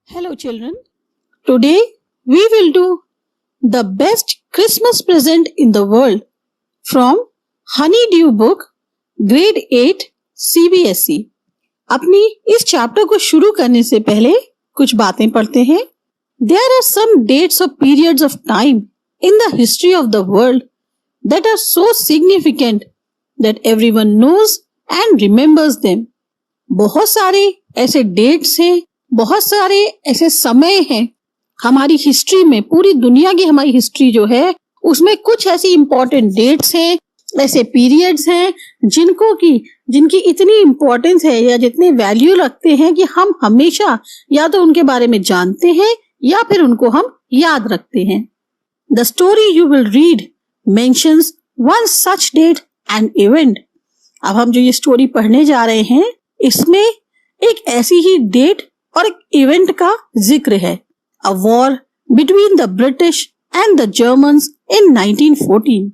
Hello children, today we will do the best Christmas present in the world from Honeydew book grade 8 CBSE। अपनी इस chapter को शुरू करने से पहले कुछ बातें पढ़ते हैं। There are some dates or periods of time in the history of the world that are so significant that everyone knows and remembers them। बहुत सारे ऐसे डेट्स हैं, बहुत सारे ऐसे समय हैं हमारी हिस्ट्री में, पूरी दुनिया की हमारी हिस्ट्री जो है उसमें कुछ ऐसी इंपॉर्टेंट डेट्स हैं, ऐसे पीरियड्स हैं जिनकी इतनी इम्पोर्टेंस है या जितने वैल्यू रखते हैं कि हम हमेशा या तो उनके बारे में जानते हैं या फिर उनको हम याद रखते हैं। The story you will read mentions one such date and event. अब हम जो ये स्टोरी पढ़ने जा रहे हैं इसमें एक ऐसी ही डेट और एक इवेंट का जिक्र है। A war between the British and the Germans in 1914।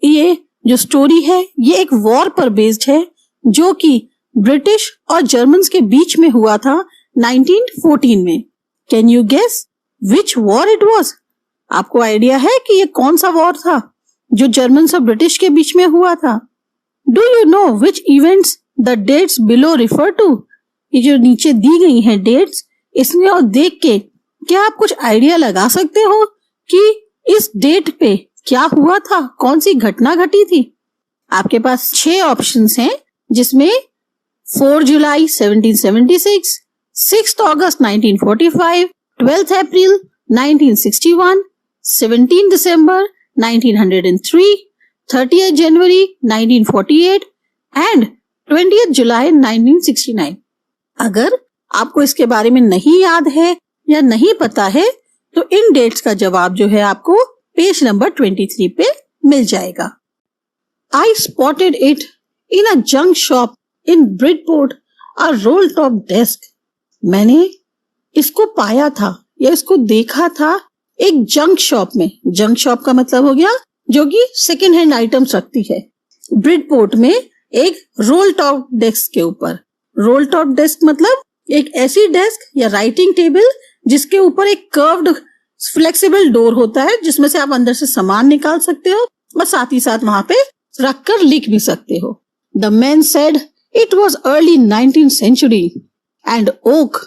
ये जो स्टोरी है ये एक वॉर पर बेस्ड है जो कि ब्रिटिश और जर्मन्स के बीच में हुआ था 1914 में। Can you guess which war it was? आपको आइडिया है कि ये कौन सा वॉर था जो जर्मन्स और ब्रिटिश के बीच में हुआ था? Do you know which events the dates below refer to? ये जो नीचे दी गई हैं डेट्स, इसमें और देख के क्या आप कुछ आइडिया लगा सकते हो कि इस डेट पे क्या हुआ था, कौन सी घटना घटी थी? आपके पास 6 ऑप्शंस हैं जिसमें 4 जुलाई 1776, 6 अगस्त 1945, 12 अप्रैल 1961, 17 दिसंबर 1903, 30 जनवरी 1948 एंड 20 जुलाई 1969। अगर आपको इसके बारे में नहीं याद है या नहीं पता है तो इन डेट्स का जवाब जो है आपको पेज नंबर 23 पे मिल जाएगा। I spotted it in a junk shop in Bridport, a roll top desk। मैंने इसको पाया था या इसको देखा था एक जंक शॉप में। जंक शॉप का मतलब हो गया जो कि सेकेंड हैंड आइटम्स रखती है। ब्रिडपोर्ट में एक रोल टॉप डेस्क के ऊपर। रोल टॉप डेस्क मतलब एक ऐसी डेस्क या राइटिंग टेबल जिसके ऊपर एक कर्व्ड फ्लेक्सिबल डोर होता है जिसमें से आप अंदर से सामान निकाल सकते हो और साथ ही साथ वहां पे रखकर लिख भी सकते हो। The man said it was early 19th century and oak.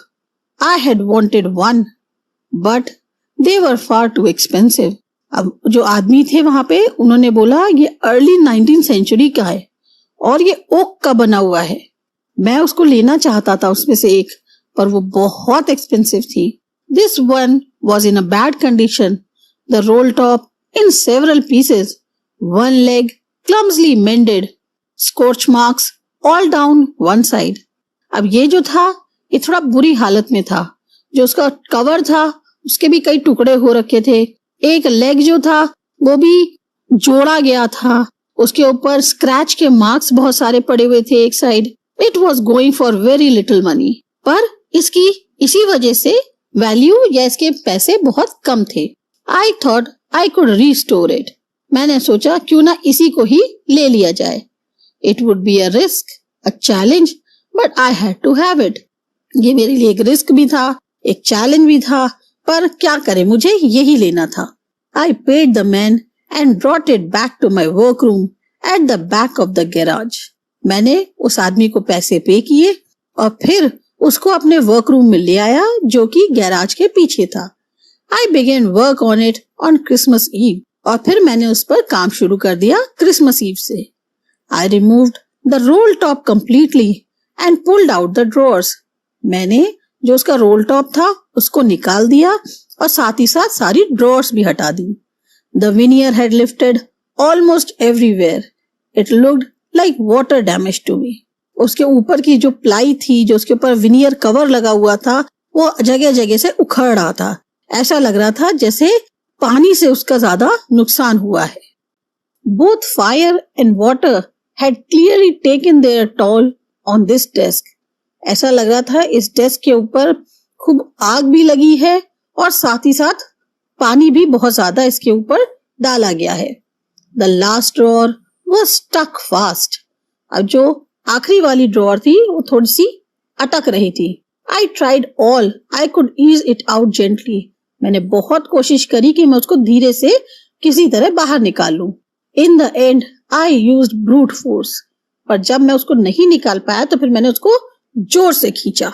I had wanted one, but they were far too expensive। अब जो आदमी थे वहां पे उन्होंने बोला ये अर्ली 19th century का है और ये ओक का बना हुआ है। मैं उसको लेना चाहता था उसमें से एक, पर वो बहुत एक्सपेंसिव थी। This one was in a bad condition, the roll top in several pieces, one leg clumsily mended, scorch marks all down one side। अब ये जो था ये थोड़ा बुरी हालत में था। जो उसका कवर था उसके भी कई टुकड़े हो रखे थे। एक लेग जो था वो भी जोड़ा गया था, उसके ऊपर स्क्रैच के मार्क्स बहुत सारे पड़े हुए थे एक side. It was going for very little money. पर इसकी इसी वजह से वैल्यू या इसके पैसे बहुत कम थे। I thought I could restore it. मैंने सोचा क्यों ना इसी को ही ले लिया जाए। It would be a risk, a challenge, but I had to have it. ये मेरे लिए एक रिस्क भी था, एक चैलेंज भी था, पर क्या करें, मुझे यही लेना था। I paid the man and brought it back to my work room at the back of the garage. मैंने उस आदमी को पैसे पे किए और फिर उसको अपने वर्क रूम में ले आया जो कि गैराज के पीछे था। I began work on it on Christmas Eve. और फिर मैंने उस पर काम शुरू कर दिया क्रिसमस ईव से। I removed the roll top completely and pulled out the drawers. मैंने जो उसका रोल टॉप था उसको निकाल दिया और साथ ही साथ सारी ड्रॉर्स भी हटा दी। The veneer had lifted almost everywhere. It looked like water damage to me. उसके ऊपर की जो प्लाई थी, जो उसके ऊपर विनियर कवर लगा हुआ था, वो जगह जगह से उखड़ रहा था। ऐसा लग रहा था जैसे पानी से उसका ज्यादा नुकसान हुआ है। Both fire and water had clearly taken their toll on this desk. ऐसा लग रहा था इस डेस्क के ऊपर खूब आग भी लगी है और साथ ही साथ पानी भी बहुत ज्यादा इसके ऊपर डाला गया है। The last drawer was stuck fast. अब जो आखिरी वाली ड्रॉर थी वो थोड़ी सी अटक रही थी। I tried all I could ease it out gently. मैंने बहुत कोशिश करी कि मैं उसको धीरे से किसी तरह बाहर निकाल लूं. In the end, I used brute force. पर जब मैं उसको नहीं निकाल पाया तो फिर मैंने उसको जोर से खींचा.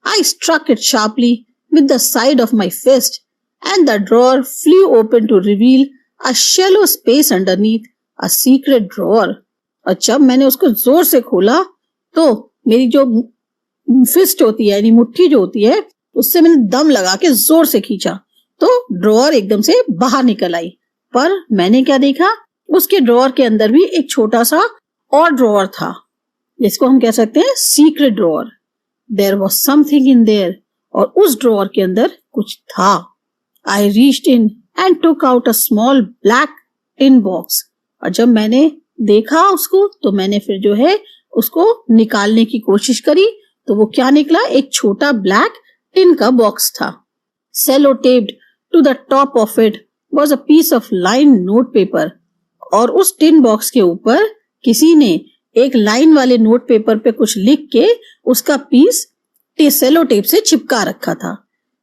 I struck it sharply with the side of my fist, and the drawer flew open to reveal a shallow space underneath, a secret drawer. और जब मैंने उसको जोर से खोला तो मेरी जो फिस्ट होती है यानी मुट्ठी जो होती है उससे मैंने दम लगा के जोर से खींचा तो ड्रॉअर एकदम से बाहर निकल आई. पर मैंने क्या देखा, उसके ड्रॉअर के अंदर भी एक छोटा सा और ड्रॉअर था जिसको हम कह सकते हैं secret drawer. There was something in there, और उस ड्रॉअर के अंदर कुछ था. I reached in and took out a small black tin box. और जब मैंने देखा उसको तो मैंने फिर जो है उसको निकालने की कोशिश करी तो वो क्या निकला, एक छोटा ब्लैक टिन का बॉक्स था. Sellotaped to the top of it was a piece of line note paper. और उस टिन बॉक्स के ऊपर किसी ने एक लाइन वाले नोट पेपर पे कुछ लिख के उसका पीस सेलो टेप से चिपका रखा था.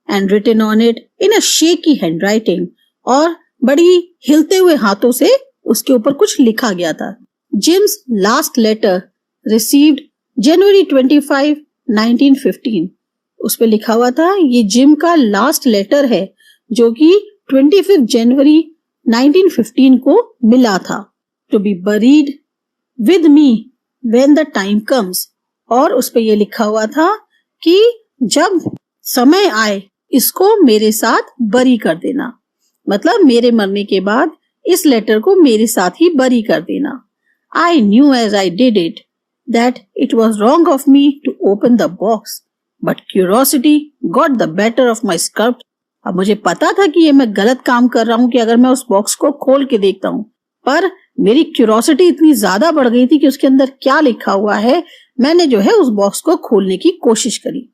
And written on it in a shaky handwriting, और बड़ी हिलते हुए हाथों से उसके ऊपर कुछ लिखा गया था. जिम्स लास्ट लेटर रिसीव्ड जनवरी 25, 1915. उस पे लिखा हुआ था ये जिम का लास्ट लेटर है जो कि 25 जनवरी 1915 को मिला था. To be buried with me when the time comes. और उस पे ये लिखा हुआ था कि जब समय आए इसको मेरे साथ बरी कर देना, मतलब मेरे मरने के बाद इस लेटर को मेरे साथ ही बरी कर देना. I knew as I did it that it was wrong of me to open the box, but curiosity got the better of my sculpt. अब मुझे पता था कि ये मैं गलत काम कर रहा हूँ कि अगर मैं उस बॉक्स को खोल के देखता हूँ, पर मेरी क्यूरोसिटी इतनी ज्यादा बढ़ गई थी कि उसके अंदर क्या लिखा हुआ है. मैंने जो है उस बॉक्स को खोलने की कोशिश करी.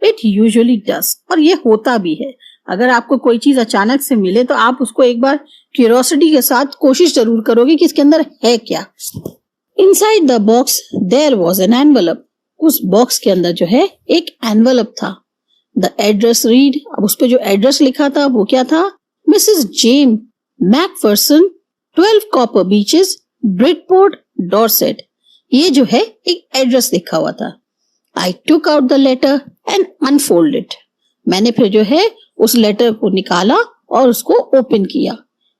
इट यूजुअली डज, और ये होता भी है. अगर आपको कोई चीज अचानक से मिले तो आप उसको एक बार क्यूरियोसिटी के साथ कोशिश जरूर करोगे कि इसके अंदर है क्या. Inside the box there was an envelope. उस बॉक्स के अंदर जो है एक एनवेलप था. The address read. अब उस पे जो एड्रेस लिखा था वो क्या था, Mrs Jem McPherson, 12 Copper Beeches, Bridport, Dorset. ये जो है एक एड्रेस लिखा हुआ था. I took out the letter and unfold it. मैंने फिर जो है उस लेटर को निकाला और उसको ओपन किया.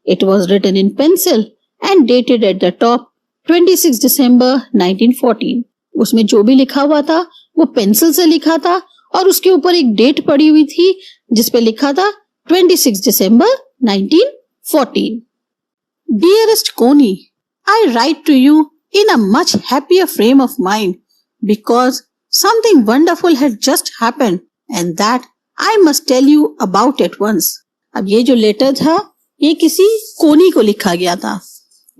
It was written in pencil and dated at the top 26 December 1914. उसमें जो भी लिखा हुआ था वो पेंसिल से लिखा था और उसके ऊपर एक डेट पड़ी हुई थी जिसपे लिखा था 26 December 1914. Dearest Connie, I write to you in a much happier frame of mind because something wonderful had just happened and that I must tell you about at once. अब ये जो लेटर था ये किसी कोनी को लिखा गया था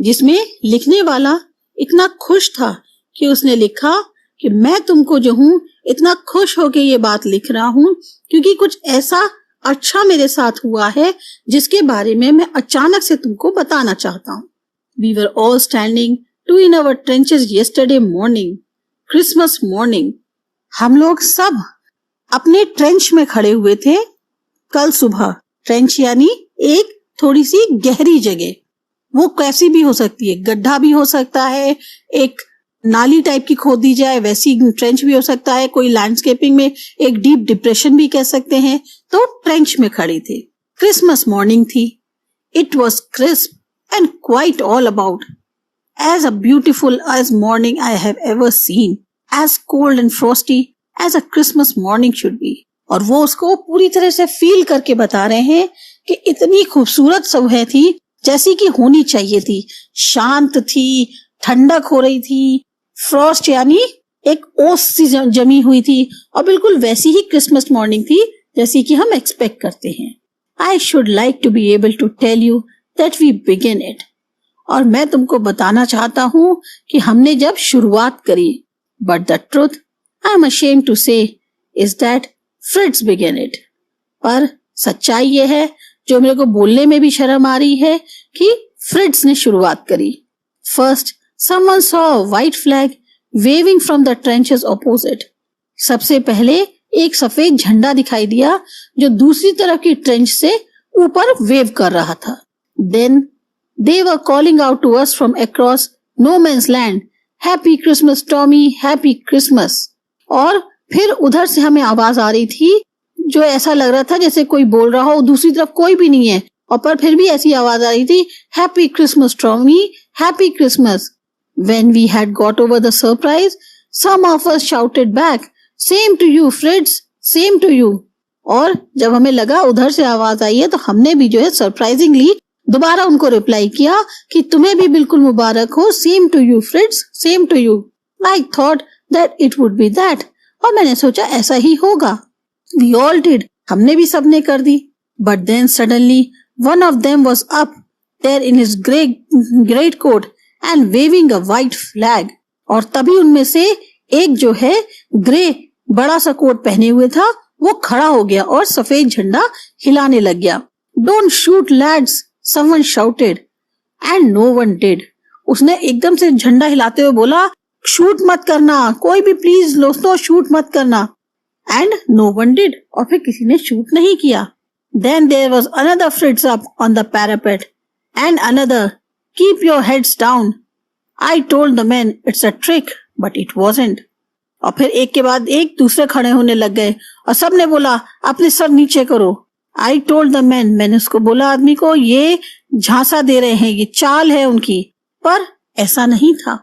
जिसमें लिखने वाला इतना खुश था कि उसने लिखा कि मैं तुमको जो हूँ इतना खुश होके ये बात लिख रहा हूँ क्योंकि कुछ ऐसा अच्छा मेरे साथ हुआ है जिसके बारे में मैं अचानक से तुमको बताना चाहता हूँ. We were all standing two in our trenches yesterday morning, Christmas morning. हम लोग सब अपने ट्रेंच में खड़े हुए थे कल सुबह. ट्रेंच यानी एक थोड़ी सी गहरी जगह. वो कैसी भी हो सकती है, गड्ढा भी हो सकता है, एक नाली टाइप की खोद दी जाए वैसी ट्रेंच भी हो सकता है, कोई लैंडस्केपिंग में एक डीप डिप्रेशन भी कह सकते हैं. तो ट्रेंच में खड़े थे. क्रिसमस मॉर्निंग थी. It was crisp and quite all about as a beautiful as morning I have ever seen, as cold and frosty as a Christmas morning should be. और वो उसको पूरी तरह से फील करके बता रहे हैं कि इतनी खूबसूरत सुबह थी जैसी कि होनी चाहिए थी. शांत थी, ठंडक हो रही थी, फ्रॉस्ट यानी एक ओस सी जमी हुई थी और बिल्कुल वैसी ही क्रिसमस मॉर्निंग थी जैसी कि हम एक्सपेक्ट करते हैं. I should like to be able to tell you that we began it. और मैं तुमको बताना चाहता हूँ कि हमने जब शुरुआत करी. But the truth I am ashamed to say is that Fritz began it. पर सच्चाई ये है जो मेरे को बोलने में भी शर्म आ रही है कि फ्रिट्ज ने शुरुआत करी. First, someone saw a white flag waving from the trenches opposite. सबसे पहले एक सफेद झंडा दिखाई दिया जो दूसरी तरफ की ट्रेंच से ऊपर वेव कर रहा था। Then they were calling out to us from across no man's land, Happy Christmas Tommy, Happy Christmas। और फिर उधर से हमें आवाज आ रही थी जो ऐसा लग रहा था जैसे कोई बोल रहा हो, दूसरी तरफ कोई भी नहीं है, और पर फिर भी ऐसी आवाज आ रही थी, Happy Christmas Tommy, Happy Christmas। When we had got over the surprise, some of us shouted back, Same to you, Fritz, same to you। और जब हमें लगा उधर से आवाज आई है तो हमने भी जो है सरप्राइजिंगली दोबारा उनको रिप्लाई किया कि तुम्हें भी बिल्कुल मुबारक हो, same to you friends, same to you. I thought that it would be that, और मैंने सोचा ऐसा ही होगा। वी ऑल डिड, हमने भी सबने कर दी। But then suddenly one of them was up there in his great coat and waving a white flag. और तभी उनमें से एक जो है ग्रे बड़ा सा कोट पहने हुए था, वो खड़ा हो गया और सफेद झंडा हिलाने लग गया। Don't shoot lads, someone shouted, and no one did। उसने एकदम से झंडा हिलाते हुए बोला, शूट मत करना, कोई भी प्लीज दोस्तों शूट मत करना। एंड नो वन डिड, और फिर किसी ने शूट नहीं किया। Then there was another Fritz up on the parapet, and another, keep your heads down। I told the men it's a trick, but it wasn't। और फिर एक के बाद एक दूसरे खड़े होने लग गए और सबने बोला अपने सर नीचे करो। I told the men, मैंने उसको बोला आदमी को, ये झांसा दे रहे हैं, ये चाल है उनकी, पर ऐसा नहीं था।